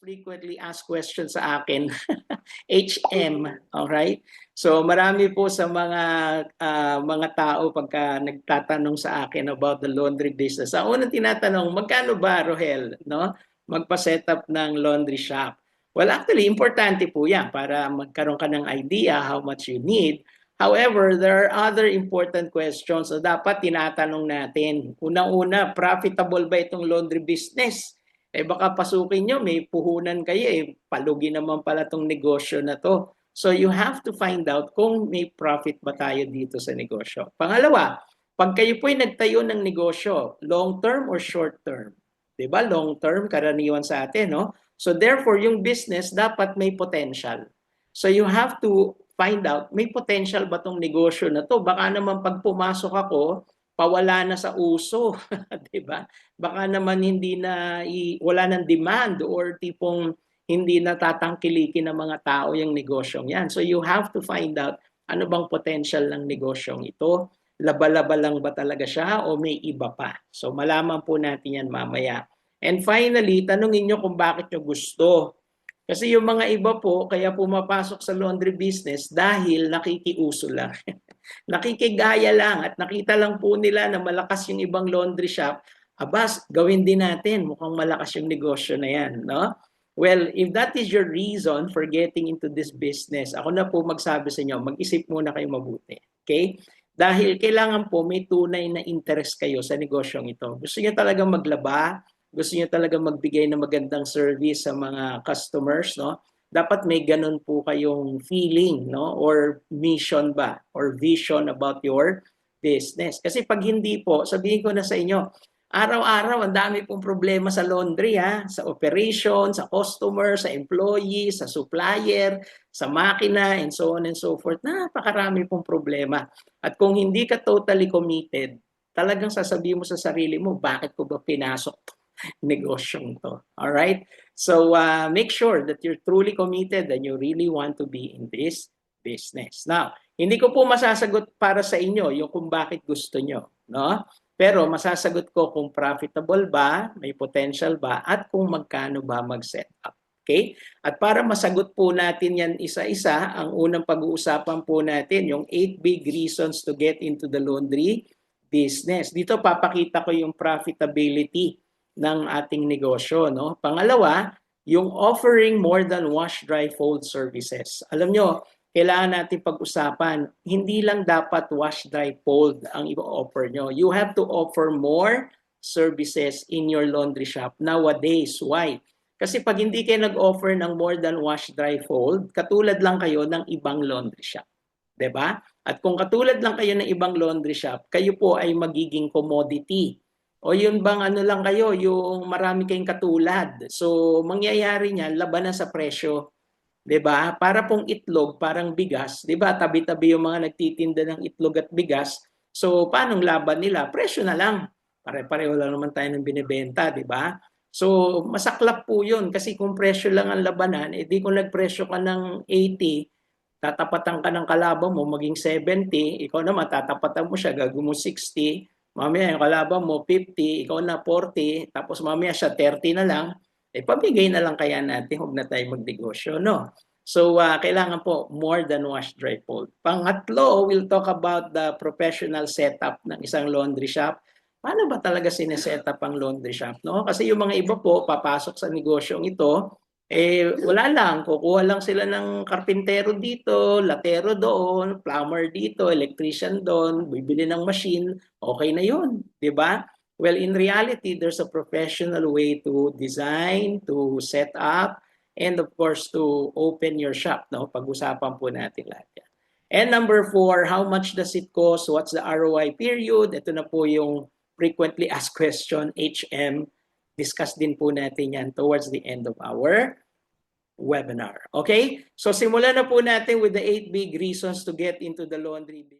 frequently asked questions sa akin, HM, alright? So marami po sa mga tao pagka nagtatanong sa akin about the laundry business. Ang unang tinatanong, magkano ba, Rohel, no? Magpa-set up ng laundry shop. Well, actually, importante po yan para magkaroon ka ng idea how much you need. However, there are other important questions na dapat tinatanong natin. Unang-una, profitable ba itong laundry business? Eh baka pasukin nyo, may puhunan kayo eh, palugi naman pala itong negosyo na to. So you have to find out kung may profit ba tayo dito sa negosyo. Pangalawa, pag kayo po'y nagtayo ng negosyo, long term or short term? Diba? Long term, karaniwan sa atin, no? So therefore, yung business dapat may potential. So you have to find out, may potential ba tong negosyo na to? Baka naman pag pumasok ako, pawala na sa uso, 'di ba? Baka naman wala nang demand or tipong hindi natatangkilikin ng mga tao yung negosyong 'yan. So you have to find out ano bang potential ng negosyong ito? Laba-laba lang ba talaga siya o may iba pa? So malaman po natin 'yan mamaya. And finally, tanungin niyo kung bakit niyo gusto. Kasi yung mga iba po, kaya pumapasok sa laundry business dahil nakikiuso lang. Nakikigaya lang at nakita lang po nila na malakas yung ibang laundry shop. Abas, gawin din natin. Mukhang malakas yung negosyo na yan. No? Well, if that is your reason for getting into this business, ako na po magsabi sa inyo, mag-isip muna kayo mabuti. Okay? Dahil kailangan po may tunay na interest kayo sa negosyong ito. Gusto niyo talagang maglaba, gusto niyo talaga magbigay ng magandang service sa mga customers, no? Dapat may ganun po kayong feeling, no? Or mission ba? Or vision about your business. Kasi pag hindi po, sabihin ko na sa inyo, araw-araw ang dami pong problema sa laundry, ha? Sa operation, sa customer, sa employee, sa supplier, sa makina, and so on and so forth. Napakarami pong problema. At kung hindi ka totally committed, talagang sasabihin mo sa sarili mo, bakit ko ba pinasok negosyong to. All right? So make sure that you're truly committed and you really want to be in this business. Now, hindi ko po masasagot para sa inyo yung kung bakit gusto nyo, no? Pero masasagot ko kung profitable ba, may potential ba, at kung magkano ba mag-set up. Okay? At para masagot po natin yan isa-isa, ang unang pag-uusapan po natin yung 8 big reasons to get into the laundry business. Dito papakita ko yung profitability ng ating negosyo, no? Pangalawa, yung offering more than wash, dry, fold services. Alam nyo, kailangan natin pag-usapan, hindi lang dapat wash, dry, fold ang i-offer nyo. You have to offer more services in your laundry shop nowadays. Why? Kasi pag hindi kayo nag-offer ng more than wash, dry, fold, katulad lang kayo ng ibang laundry shop. 'Di ba? At kung katulad lang kayo ng ibang laundry shop, kayo po ay magiging commodity. O yun bang ano lang kayo, yung marami kayong katulad. So, mangyayari niyan, labanan sa presyo. 'Di ba? Para pong itlog, parang bigas. 'Di ba? Tabi-tabi yung mga nagtitinda ng itlog at bigas. So, paano laban nila? Presyo na lang. Pare-pareho lang naman tayo ng binibenta, 'di ba? So, masaklap po yun. Kasi kung presyo lang ang labanan, di kung nagpresyo ka ng 80, tatapatan ka ng kalaban mo, maging 70, ikaw naman, tatapatan mo siya, gagawin mo 60, mamaya yung kalaban mo 50, ikaw na 40, tapos mamaya siya 30 na lang, pabigay na lang kaya natin, huwag na tayo magnegosyo, no? So, kailangan po more than wash, dry, fold. Pangatlo, we'll talk about the professional setup ng isang laundry shop. Paano ba talaga sineset up ang laundry shop, no? Kasi yung mga iba po, papasok sa negosyong ito, wala lang, kukuha lang sila ng karpintero dito, latero doon, plumber dito, electrician doon, bibili ng machine, okay na yun, di ba? Well, in reality, there's a professional way to design, to set up, and of course, to open your shop, no? Pag-usapan po natin lahat yan. And number 4, how much does it cost? What's the ROI period? Ito na po yung frequently asked question, HM. Discuss din po natin yan towards the end of our webinar. Okay? So simulan na po natin with the 8 big reasons to get into the laundry business.